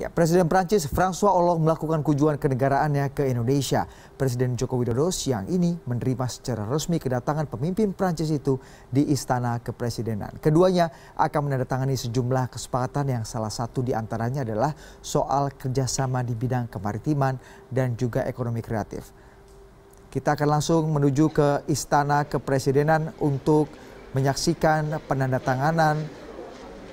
Ya, Presiden Prancis François Hollande melakukan kunjungan kenegaraannya ke Indonesia. Presiden Joko Widodo siang ini menerima secara resmi kedatangan pemimpin Prancis itu di Istana Kepresidenan. Keduanya akan menandatangani sejumlah kesepakatan yang salah satu diantaranya adalah soal kerjasama di bidang kemaritiman dan juga ekonomi kreatif. Kita akan langsung menuju ke Istana Kepresidenan untuk menyaksikan penandatanganan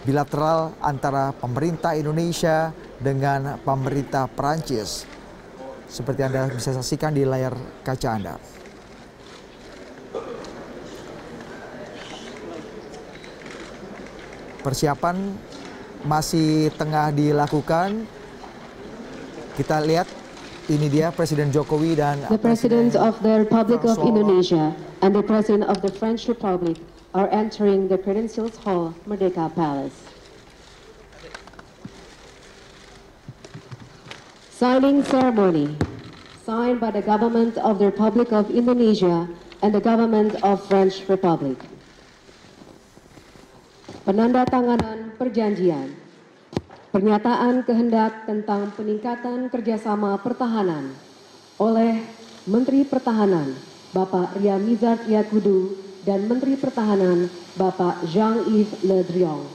bilateral antara pemerintah Indonesia dengan pemerintah Prancis. Seperti Anda bisa saksikan di layar kaca Anda. Persiapan masih tengah dilakukan. Kita lihat ini dia Presiden Jokowi dan The President of the Republic of Indonesia and the President of the French Republic are entering the Presidential Hall, Merdeka Palace. Signing ceremony, signed by the government of the Republic of Indonesia and the government of French Republic. Penandatanganan perjanjian, pernyataan kehendak tentang peningkatan kerjasama pertahanan oleh Menteri Pertahanan Bapak Ria-Mizard Riyakudu dan Menteri Pertahanan Bapak Jean-Yves Le Drian.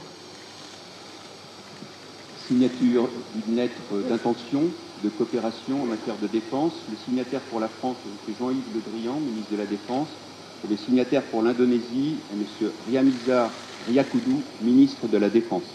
Signature d'une lettre d'intention de coopération en matière de défense. Le signataire pour la France est M. Jean-Yves Le Drian, ministre de la Défense, et le signataire pour l'Indonésie est M. Ria-Mizard Riyakudu, ministre de la Défense.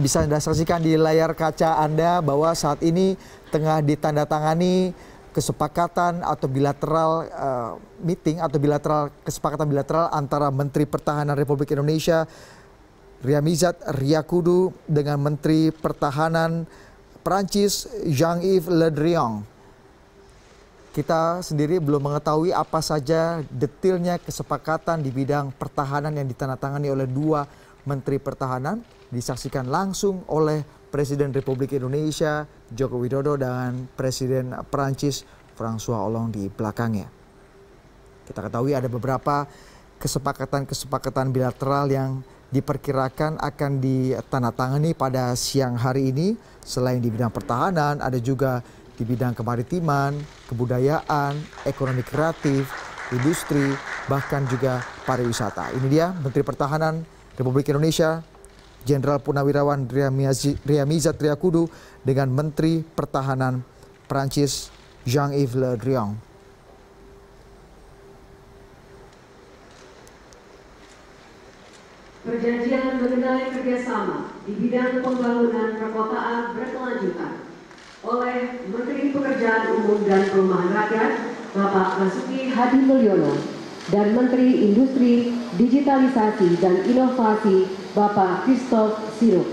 Bisa Anda saksikan di layar kaca Anda bahwa saat ini tengah ditandatangani kesepakatan atau bilateral meeting atau kesepakatan bilateral antara Menteri Pertahanan Republik Indonesia Ria-Mizard Riyakudu dengan Menteri Pertahanan Prancis Jean-Yves Le Drian. Kita sendiri belum mengetahui apa saja detailnya kesepakatan di bidang pertahanan yang ditandatangani oleh dua Menteri Pertahanan. Disaksikan langsung oleh Presiden Republik Indonesia Joko Widodo dan Presiden Prancis François Hollande di belakangnya. Kita ketahui ada beberapa kesepakatan bilateral yang diperkirakan akan ditandatangani pada siang hari ini. Selain di bidang pertahanan, ada juga di bidang kemaritiman, kebudayaan, ekonomi kreatif, industri, bahkan juga pariwisata. Ini dia Menteri Pertahanan Republik Indonesia Jenderal Purnawirawan Ria-Mizard Riyakudu dengan Menteri Pertahanan Prancis Jean-Yves Le Drian. Perjanjian mengenai kerjasama di bidang pembangunan perkotaan berkelanjutan oleh Menteri Pekerjaan Umum dan Perumahan Rakyat Bapak Basuki Hadi Mulyono dan Menteri Industri, Digitalisasi dan Inovasi Bapak Christophe Sirouk.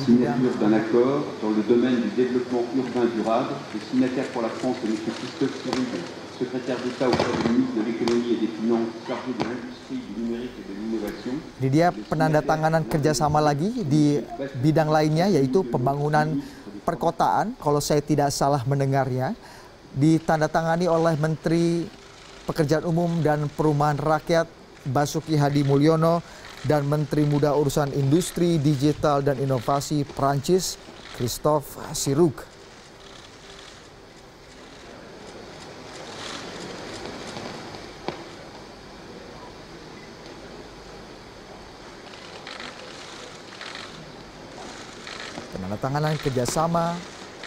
Signature d'un accord dans le domaine du développement urbain durable. Le signataire pour la France est M. Christophe Sirouk, secrétaire d'État auprès du ministre de l'Économie et des Finances, chargé de l'industrie, du numérique et de l'innovation. Ini dia penandatanganan kerjasama lagi di bidang lainnya, yaitu pembangunan perkotaan, kalau saya tidak salah mendengarnya, ditandatangani oleh Menteri Pekerjaan Umum dan Perumahan Rakyat Basuki Hadi Mulyono dan Menteri Muda Urusan Industri, Digital dan Inovasi Prancis Christophe Sirouk. penandatanganan kerjasama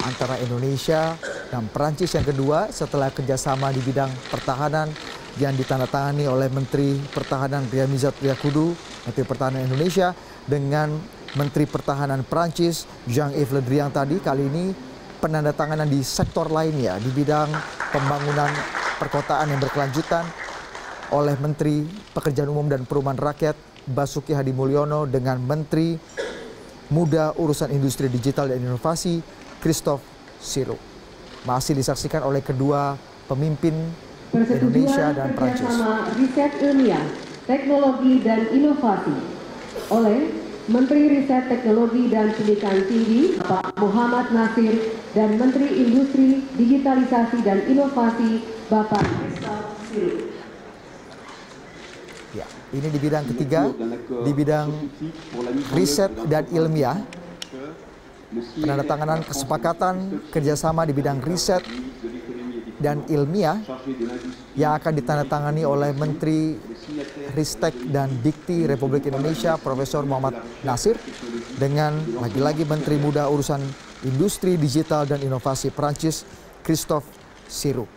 antara Indonesia dan Perancis yang kedua setelah kerjasama di bidang pertahanan yang ditandatangani oleh Menteri Pertahanan Ria Mizard Triakudu, Menteri Pertahanan Indonesia, dengan Menteri Pertahanan Perancis Jean-Yves Le Drian tadi. Kali ini penandatanganan di sektor lainnya di bidang pembangunan perkotaan yang berkelanjutan oleh Menteri Pekerjaan Umum dan Perumahan Rakyat Basuki Hadi Mulyono dengan Menteri Muda Urusan Industri Digital dan Inovasi Christophe Sirouk. Masih disaksikan oleh kedua pemimpin Indonesia dan Prancis. Kerjasama riset ilmiah, teknologi dan inovasi oleh Menteri Riset Teknologi dan Pendidikan Tinggi Bapak Muhammad Nasir dan Menteri Industri Digitalisasi dan Inovasi Bapak Christophe Sirouk. Ya, ini di bidang ketiga, di bidang riset dan ilmiah, penandatanganan kesepakatan kerjasama di bidang riset dan ilmiah yang akan ditandatangani oleh Menteri Ristek dan Dikti Republik Indonesia Profesor Muhammad Nasir dengan lagi-lagi Menteri Muda Urusan Industri Digital dan Inovasi Prancis Christophe Sirouk.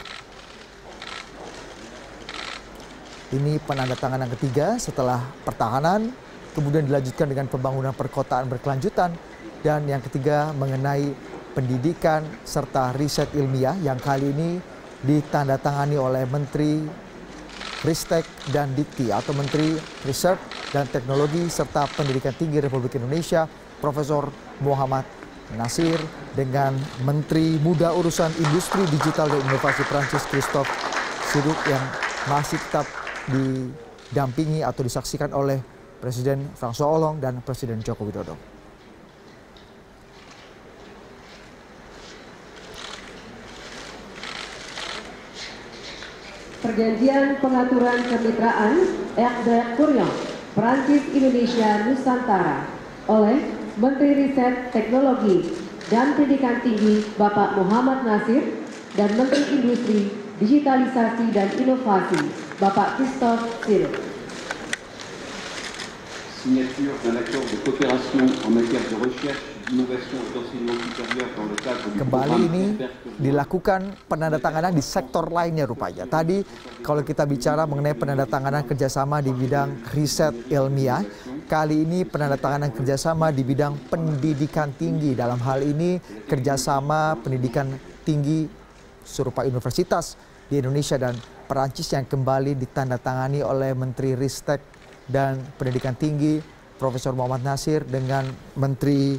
Ini penandatanganan ketiga setelah pertahanan, kemudian dilanjutkan dengan pembangunan perkotaan berkelanjutan, dan yang ketiga mengenai pendidikan serta riset ilmiah yang kali ini ditandatangani oleh Menteri Ristek dan Dikti atau Menteri Riset dan Teknologi serta Pendidikan Tinggi Republik Indonesia Profesor Muhammad Nasir dengan Menteri Muda Urusan Industri Digital dan Inovasi Prancis Christophe Sirouk yang masih tetap didampingi atau disaksikan oleh Presiden François Hollande dan Presiden Joko Widodo. Perjanjian Pengaturan Kemitraan Air Korea Perancis Indonesia Nusantara oleh Menteri Riset Teknologi dan Pendidikan Tinggi Bapak Muhammad Nasir dan Menteri Industri Digitalisasi dan Inovasi Bapak Christophe Sirouk. Signature d'un accord de coopération en matière de recherche, d'innovation et d'enseignement supérieur dans le cadre du Kembali ini dilakukan penandatanganan di sektor lainnya rupanya. Tadi kalau kita bicara mengenai penandatanganan kerjasama di bidang riset ilmiah, kali ini penandatanganan kerjasama di bidang pendidikan tinggi. Dalam hal ini kerjasama pendidikan tinggi serupa universitas di Indonesia dan Perancis yang kembali ditandatangani oleh Menteri Ristek dan Pendidikan Tinggi Profesor Muhammad Nasir dengan Menteri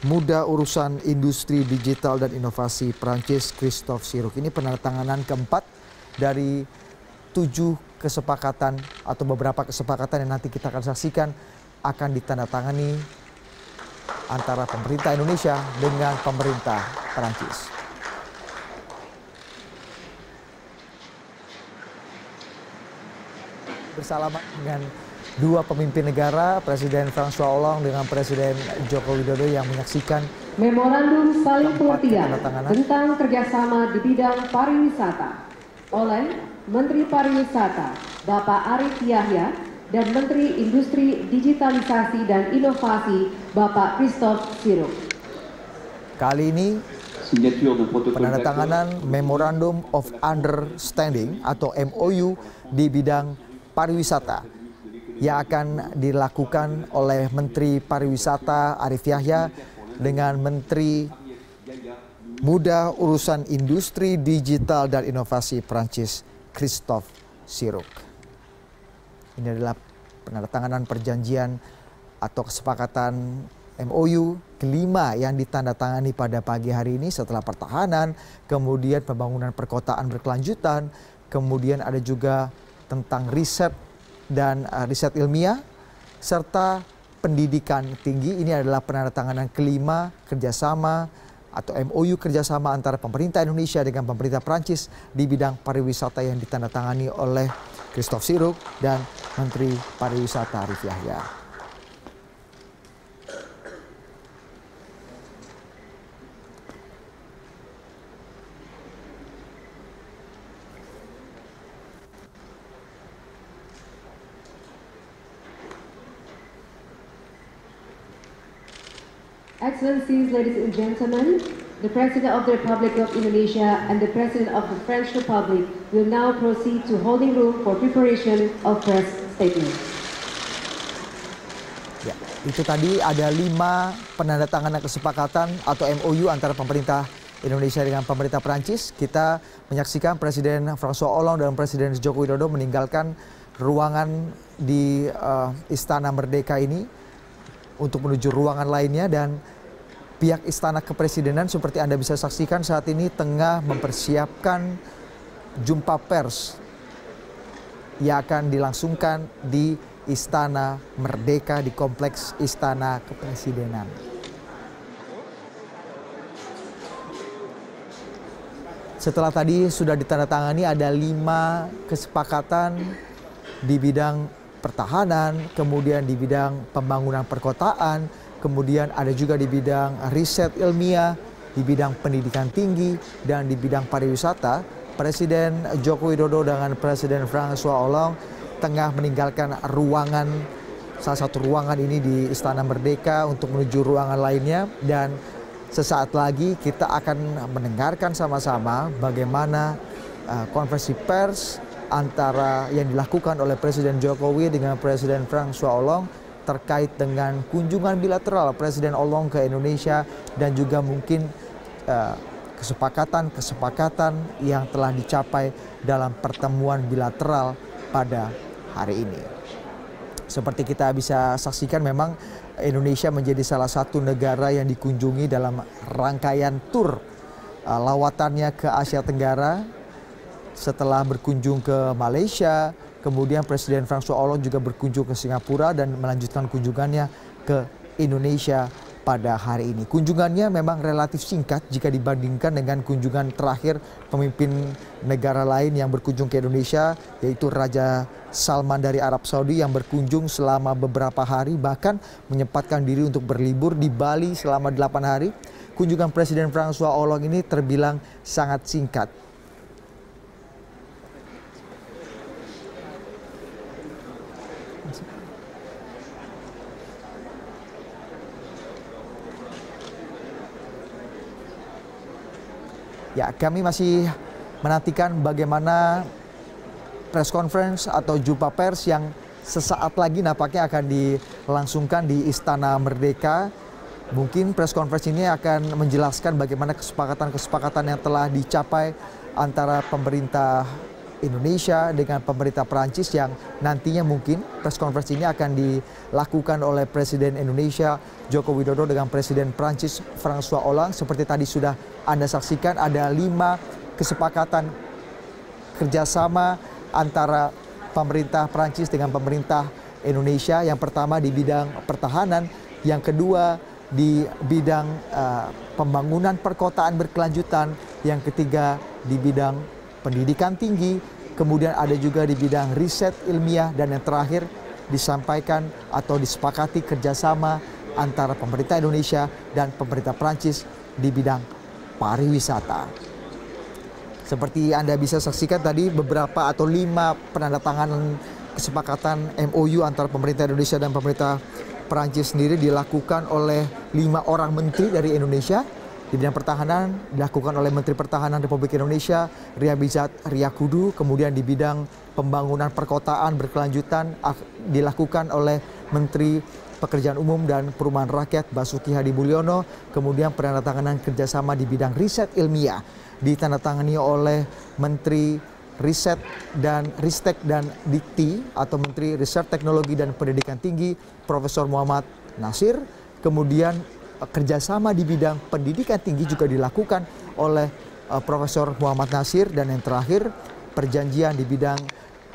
Muda Urusan Industri Digital dan Inovasi Prancis Christophe Sirouk. Ini penandatanganan keempat dari 7 kesepakatan atau beberapa kesepakatan yang nanti kita akan saksikan akan ditandatangani antara pemerintah Indonesia dengan pemerintah Prancis. Bersalaman dengan dua pemimpin negara, Presiden François Hollande dengan Presiden Joko Widodo yang menyaksikan Memorandum saling pengertian tentang kerjasama di bidang pariwisata oleh Menteri Pariwisata Bapak Arif Yahya dan Menteri Industri Digitalisasi dan Inovasi Bapak Christophe Sirouk. Kali ini penandatanganan Memorandum of Understanding atau MOU di bidang pariwisata yang akan dilakukan oleh Menteri Pariwisata Arif Yahya dengan Menteri Muda Urusan Industri Digital dan Inovasi Prancis Christophe Sirouk. Ini adalah penandatanganan perjanjian atau kesepakatan MOU kelima yang ditandatangani pada pagi hari ini setelah pertahanan, kemudian pembangunan perkotaan berkelanjutan, kemudian ada juga tentang riset dan riset ilmiah serta pendidikan tinggi. Ini adalah penandatanganan kelima kerjasama atau MOU kerjasama antara pemerintah Indonesia dengan pemerintah Prancis di bidang pariwisata yang ditandatangani oleh Christophe Sirouk dan Menteri Pariwisata Arif Yahya. Excellencies, ladies and gentlemen, the President of the Republic of Indonesia and the President of the French Republic will now proceed to holding room for preparation of press statement. Ya, itu tadi ada 5 penandatanganan kesepakatan atau MOU antara pemerintah Indonesia dengan pemerintah Perancis. Kita menyaksikan Presiden François Hollande dan Presiden Joko Widodo meninggalkan ruangan di Istana Merdeka ini untuk menuju ruangan lainnya, dan pihak Istana Kepresidenan seperti Anda bisa saksikan saat ini tengah mempersiapkan jumpa pers yang akan dilangsungkan di Istana Merdeka di Kompleks Istana Kepresidenan. Setelah tadi sudah ditandatangani ada 5 kesepakatan di bidang pertahanan, kemudian di bidang pembangunan perkotaan, kemudian ada juga di bidang riset ilmiah, di bidang pendidikan tinggi, dan di bidang pariwisata. Presiden Joko Widodo dengan Presiden François Hollande tengah meninggalkan ruangan, salah satu ruangan ini di Istana Merdeka untuk menuju ruangan lainnya, dan sesaat lagi kita akan mendengarkan sama-sama bagaimana konferensi pers antara yang dilakukan oleh Presiden Jokowi dengan Presiden François Hollande terkait dengan kunjungan bilateral Presiden Hollande ke Indonesia dan juga mungkin kesepakatan yang telah dicapai dalam pertemuan bilateral pada hari ini. Seperti kita bisa saksikan, memang Indonesia menjadi salah satu negara yang dikunjungi dalam rangkaian tur lawatannya ke Asia Tenggara. Setelah berkunjung ke Malaysia, kemudian Presiden François Hollande juga berkunjung ke Singapura dan melanjutkan kunjungannya ke Indonesia pada hari ini. Kunjungannya memang relatif singkat jika dibandingkan dengan kunjungan terakhir pemimpin negara lain yang berkunjung ke Indonesia, yaitu Raja Salman dari Arab Saudi yang berkunjung selama beberapa hari, bahkan menyempatkan diri untuk berlibur di Bali selama 8 hari. Kunjungan Presiden François Hollande ini terbilang sangat singkat. Ya, kami masih menantikan bagaimana press conference atau jumpa pers yang sesaat lagi nampaknya akan dilangsungkan di Istana Merdeka. Mungkin press conference ini akan menjelaskan bagaimana kesepakatan-kesepakatan yang telah dicapai antara pemerintah Indonesia dengan pemerintah Perancis, yang nantinya mungkin press conference ini akan dilakukan oleh Presiden Indonesia Joko Widodo dengan Presiden Perancis François Hollande. Seperti tadi sudah Anda saksikan, ada 5 kesepakatan kerjasama antara pemerintah Perancis dengan pemerintah Indonesia. Yang pertama di bidang pertahanan, yang kedua di bidang pembangunan perkotaan berkelanjutan, yang ketiga di bidang pendidikan tinggi, kemudian ada juga di bidang riset ilmiah, dan yang terakhir disampaikan atau disepakati kerjasama antara pemerintah Indonesia dan pemerintah Perancis di bidang pariwisata. Seperti Anda bisa saksikan tadi, beberapa atau 5 penandatanganan kesepakatan MOU antara pemerintah Indonesia dan pemerintah Perancis sendiri dilakukan oleh 5 orang menteri dari Indonesia. Di bidang pertahanan dilakukan oleh Menteri Pertahanan Republik Indonesia Ria Mizat Riyakudu, kemudian di bidang pembangunan perkotaan berkelanjutan dilakukan oleh Menteri Pekerjaan Umum dan Perumahan Rakyat Basuki Hadi Mulyono, kemudian penandatanganan kerjasama di bidang riset ilmiah ditandatangani oleh Menteri Riset dan Ristek dan Dikti atau Menteri Riset Teknologi dan Pendidikan Tinggi Profesor Muhammad Nasir, kemudian kerjasama di bidang pendidikan tinggi juga dilakukan oleh Profesor Muhammad Nasir, dan yang terakhir perjanjian di bidang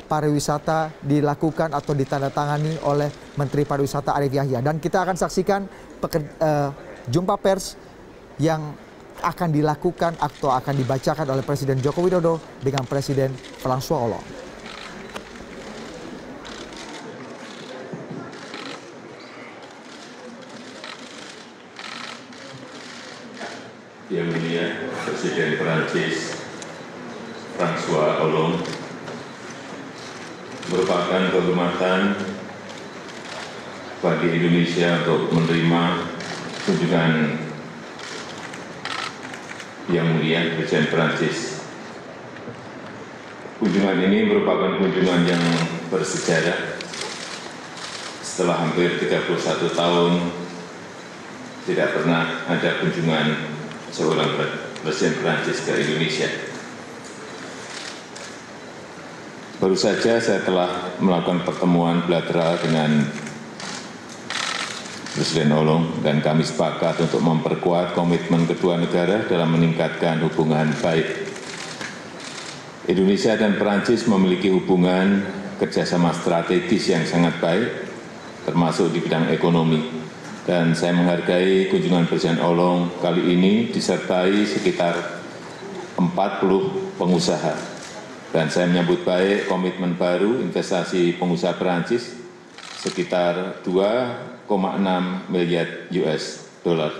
pariwisata dilakukan atau ditandatangani oleh Menteri Pariwisata Arief Yahya. Dan kita akan saksikan jumpa pers yang akan dilakukan atau akan dibacakan oleh Presiden Joko Widodo dengan Presiden François Hollande. Yang mulia Presiden Perancis François Hollande, merupakan kehormatan bagi Indonesia untuk menerima kunjungan Yang Mulia Presiden Prancis. Kunjungan ini merupakan kunjungan yang bersejarah. Setelah hampir 31 tahun tidak pernah ada kunjungan seorang Presiden Prancis ke Indonesia. Baru saja saya telah melakukan pertemuan bilateral dengan Presiden Hollande dan kami sepakat untuk memperkuat komitmen kedua negara dalam meningkatkan hubungan baik. Indonesia dan Perancis memiliki hubungan kerjasama strategis yang sangat baik, termasuk di bidang ekonomi. Dan saya menghargai kunjungan Presiden Hollande kali ini disertai sekitar 40 pengusaha. Dan saya menyambut baik komitmen baru investasi pengusaha Perancis sekitar 2,6 miliar US dollar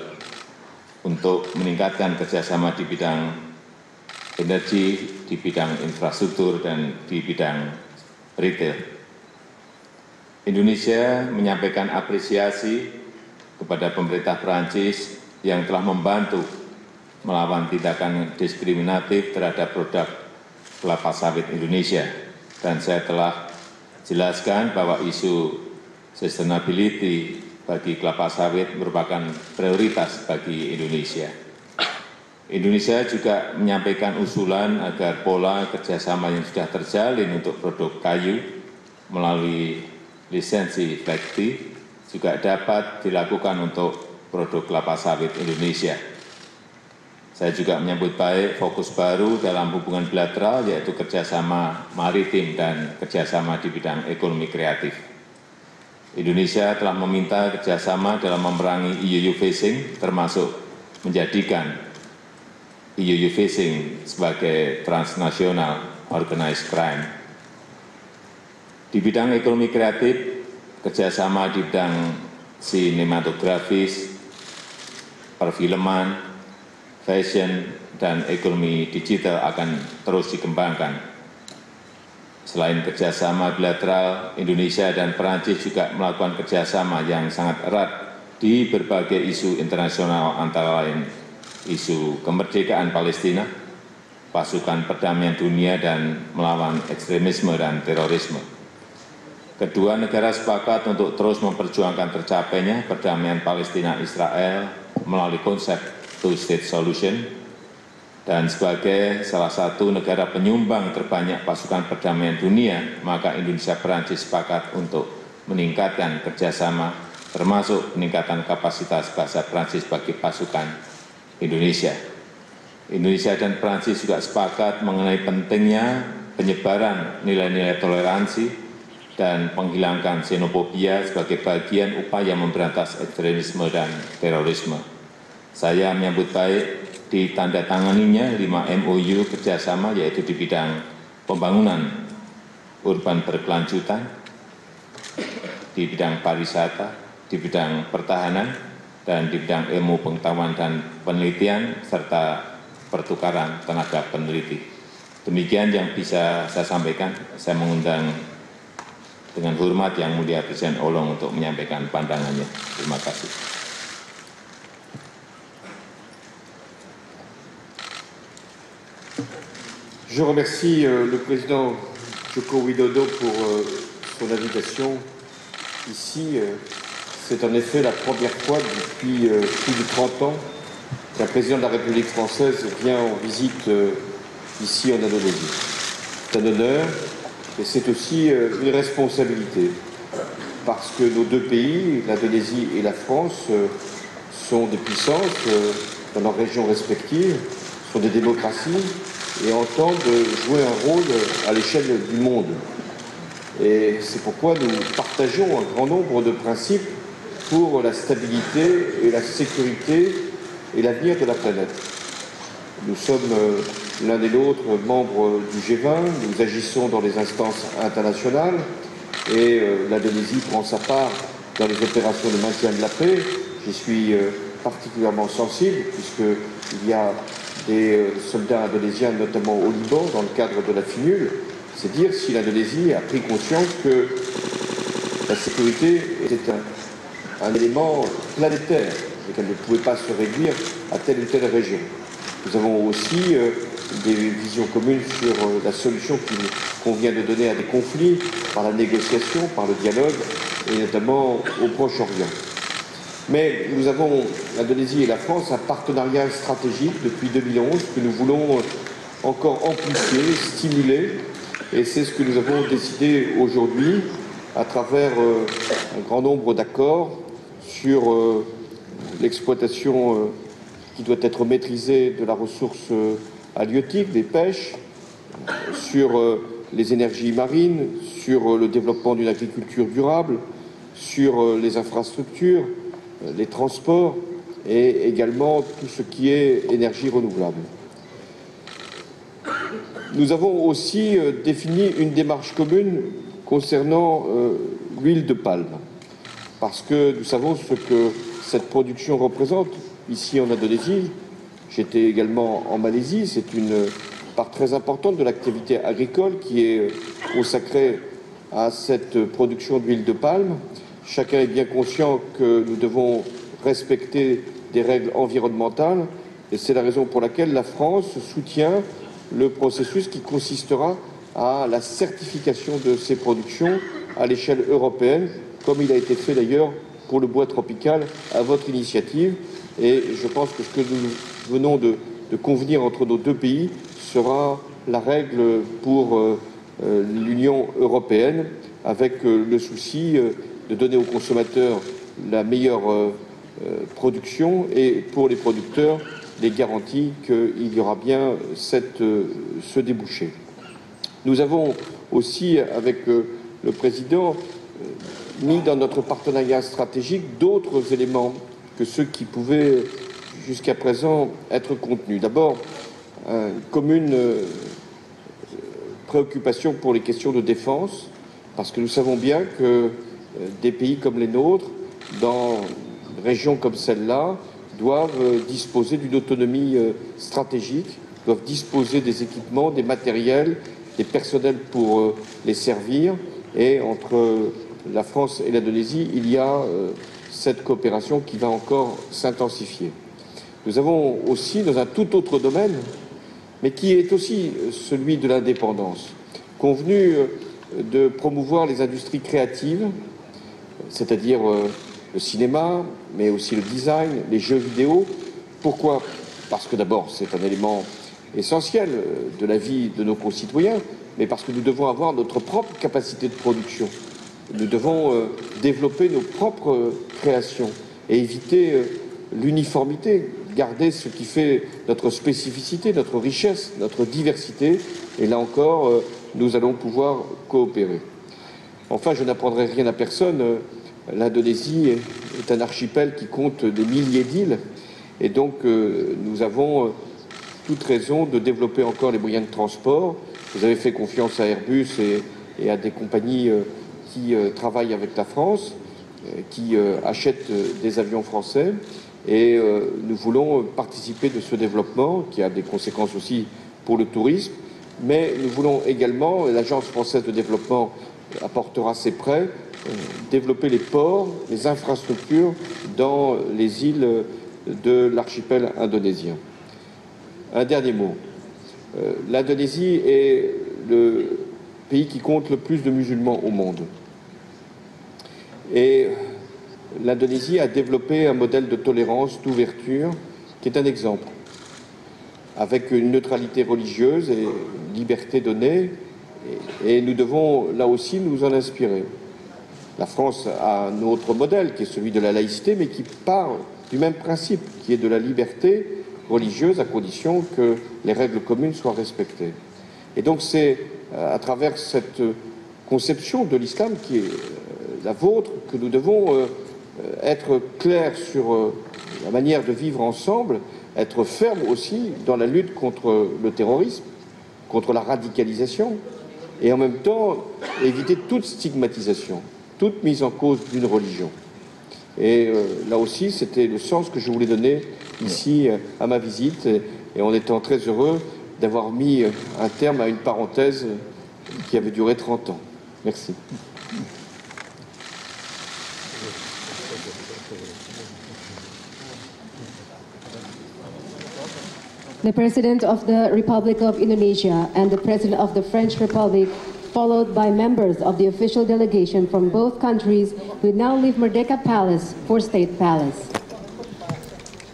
untuk meningkatkan kerjasama di bidang energi, di bidang infrastruktur, dan di bidang retail. Indonesia menyampaikan apresiasi kepada pemerintah Perancis yang telah membantu melawan tindakan diskriminatif terhadap produk kelapa sawit Indonesia. Dan saya telah jelaskan bahwa isu sustainability bagi kelapa sawit merupakan prioritas bagi Indonesia. Indonesia juga menyampaikan usulan agar pola kerjasama yang sudah terjalin untuk produk kayu melalui lisensi FLEGT juga dapat dilakukan untuk produk kelapa sawit Indonesia. Saya juga menyambut baik fokus baru dalam hubungan bilateral, yaitu kerjasama maritim dan kerjasama di bidang ekonomi kreatif. Indonesia telah meminta kerjasama dalam memerangi EU fishing, termasuk menjadikan EU fishing sebagai transnational organized crime. Di bidang ekonomi kreatif, kerjasama di bidang sinematografis, perfilman, fashion, dan ekonomi digital akan terus dikembangkan. Selain kerjasama bilateral, Indonesia dan Perancis juga melakukan kerjasama yang sangat erat di berbagai isu internasional, antara lain isu kemerdekaan Palestina, pasukan perdamaian dunia, dan melawan ekstremisme dan terorisme. Kedua negara sepakat untuk terus memperjuangkan tercapainya perdamaian Palestina-Israel melalui konsep two-state solution, dan sebagai salah satu negara penyumbang terbanyak pasukan perdamaian dunia, maka Indonesia Perancis sepakat untuk meningkatkan kerjasama, termasuk peningkatan kapasitas bahasa Perancis bagi pasukan Indonesia. Indonesia dan Perancis juga sepakat mengenai pentingnya penyebaran nilai-nilai toleransi dan menghilangkan xenofobia sebagai bagian upaya memberantas ekstremisme dan terorisme. Saya menyambut baik ditandatanganinya 5 MOU kerjasama, yaitu di bidang pembangunan urban berkelanjutan, di bidang pariwisata, di bidang pertahanan, dan di bidang ilmu pengetahuan dan penelitian, serta pertukaran tenaga peneliti. Demikian yang bisa saya sampaikan. Saya mengundang dengan hormat Yang Mulia Presiden Hollande untuk menyampaikan pandangannya. Terima kasih. Je remercie le président Joko Widodo pour son invitation ici. C'est en effet la première fois depuis plus de 30 ans qu'un président de la République française vient en visite ici en Indonésie. C'est un honneur et c'est aussi une responsabilité parce que nos deux pays, l'Indonésie et la France, sont des puissances dans leurs régions respectives, sont des démocraties et entendent jouer un rôle à l'échelle du monde. Et c'est pourquoi nous partageons un grand nombre de principes pour la stabilité et la sécurité et l'avenir de la planète. Nous sommes l'un et l'autre membres du G20, nous agissons dans les instances internationales et l'Indonésie prend sa part dans les opérations de maintien de la paix. J'y suis particulièrement sensible puisqu'il y a des soldats indonésiens, notamment au Liban, dans le cadre de la FINUL. C'est dire si l'Indonésie a pris conscience que la sécurité était un élément planétaire et qu'elle ne pouvait pas se réduire à telle ou telle région. Nous avons aussi des visions communes sur la solution qu'il convient de donner à des conflits par la négociation, par le dialogue, et notamment au Proche-Orient. Mais nous avons, l'Indonésie et la France, un partenariat stratégique depuis 2011 que nous voulons encore amplifier, stimuler, et c'est ce que nous avons décidé aujourd'hui à travers un grand nombre d'accords sur l'exploitation qui doit être maîtrisée de la ressource halieutique, des pêches, sur les énergies marines, sur le développement d'une agriculture durable, sur les infrastructures, les transports et également tout ce qui est énergie renouvelable. Nous avons aussi défini une démarche commune concernant l'huile de palme, parce que nous savons ce que cette production représente ici en Indonésie. J'étais également en Malaisie, c'est une part très importante de l'activité agricole qui est consacrée à cette production d'huile de palme. Chacun est bien conscient que nous devons respecter des règles environnementales et c'est la raison pour laquelle la France soutient le processus qui consistera à la certification de ces productions à l'échelle européenne, comme il a été fait d'ailleurs pour le bois tropical à votre initiative. Et je pense que ce que nous venons de convenir entre nos deux pays sera la règle pour l'Union européenne, avec le souci de donner aux consommateurs la meilleure production et pour les producteurs les garanties qu'il y aura bien ce débouché. Nous avons aussi, avec le Président, mis dans notre partenariat stratégique d'autres éléments que ceux qui pouvaient jusqu'à présent être contenus. D'abord, une commune préoccupation pour les questions de défense, parce que nous savons bien que des pays comme les nôtres, dans une région comme celle-là, doivent disposer d'une autonomie stratégique, doivent disposer des équipements, des matériels, des personnels pour les servir. Et entre la France et l'Indonésie, il y a cette coopération qui va encore s'intensifier. Nous avons aussi, dans un tout autre domaine, mais qui est aussi celui de l'indépendance, convenu de promouvoir les industries créatives, c'est-à-dire le cinéma, mais aussi le design, les jeux vidéo. Pourquoi ? Parce que d'abord, c'est un élément essentiel de la vie de nos concitoyens, mais parce que nous devons avoir notre propre capacité de production. Nous devons développer nos propres créations et éviter l'uniformité, garder ce qui fait notre spécificité, notre richesse, notre diversité. Et là encore, nous allons pouvoir coopérer. Enfin, je n'apprendrai rien à personne. L'Indonésie est un archipel qui compte des milliers d'îles. Et donc, nous avons toute raison de développer encore les moyens de transport. Vous avez fait confiance à Airbus et à des compagnies qui travaillent avec la France, qui achètent des avions français. Et nous voulons participer de ce développement qui a des conséquences aussi pour le tourisme. Mais nous voulons également, l'Agence française de développement apportera ses prêts, développer les ports, les infrastructures dans les îles de l'archipel indonésien. Un dernier mot. L'Indonésie est le pays qui compte le plus de musulmans au monde. Et l'Indonésie a développé un modèle de tolérance, d'ouverture, qui est un exemple, avec une neutralité religieuse et une liberté donnée, et nous devons là aussi nous en inspirer. La France a un autre modèle qui est celui de la laïcité, mais qui part du même principe, qui est de la liberté religieuse à condition que les règles communes soient respectées. Et donc c'est à travers cette conception de l'islam qui est la vôtre que nous devons être clairs sur la manière de vivre ensemble, être fermes aussi dans la lutte contre le terrorisme, contre la radicalisation, et en même temps éviter toute stigmatisation, toute mise en cause d'une religion. Et là aussi, c'était le sens que je voulais donner ici à ma visite, et en étant très heureux d'avoir mis un terme à une parenthèse qui avait duré 30 ans. Merci. The President of the Republic of Indonesia and the President of the French Republic, followed by members of the official delegation from both countries, will now leave Merdeka Palace for State Palace.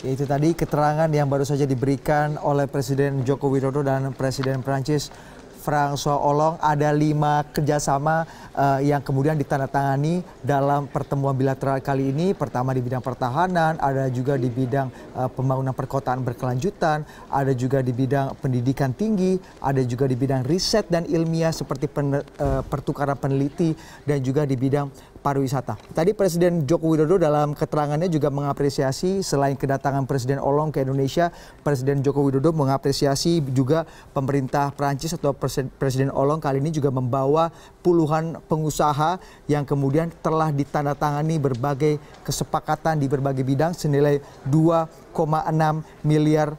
Itu tadi keterangan yang baru saja diberikan oleh Presiden Joko Widodo dan Presiden Prancis François Hollande. Ada 5 kerjasama yang kemudian ditandatangani dalam pertemuan bilateral kali ini. Pertama di bidang pertahanan, ada juga di bidang pembangunan perkotaan berkelanjutan, ada juga di bidang pendidikan tinggi, ada juga di bidang riset dan ilmiah seperti pertukaran peneliti, dan juga di bidang pariwisata. Tadi Presiden Joko Widodo dalam keterangannya juga mengapresiasi selain kedatangan Presiden Hollande ke Indonesia, Presiden Joko Widodo mengapresiasi juga pemerintah Prancis atau Presiden Hollande kali ini juga membawa puluhan pengusaha yang kemudian telah ditandatangani berbagai kesepakatan di berbagai bidang senilai 2,6 miliar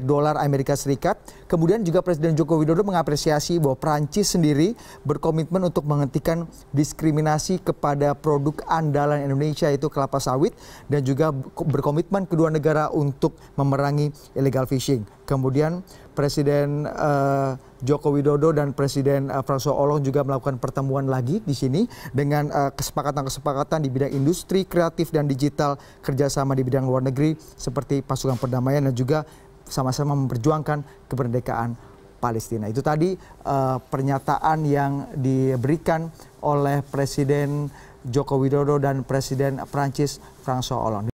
dolar Amerika Serikat. Kemudian juga Presiden Joko Widodo mengapresiasi bahwa Prancis sendiri berkomitmen untuk menghentikan diskriminasi kepada produk andalan Indonesia yaitu kelapa sawit, dan juga berkomitmen kedua negara untuk memerangi illegal fishing. Kemudian Presiden Joko Widodo dan Presiden François Hollande juga melakukan pertemuan lagi di sini dengan kesepakatan-kesepakatan di bidang industri, kreatif dan digital, kerjasama di bidang luar negeri seperti pasukan perdamaian, dan juga sama-sama memperjuangkan kemerdekaan Palestina. Itu tadi pernyataan yang diberikan oleh Presiden Joko Widodo dan Presiden Prancis François Hollande.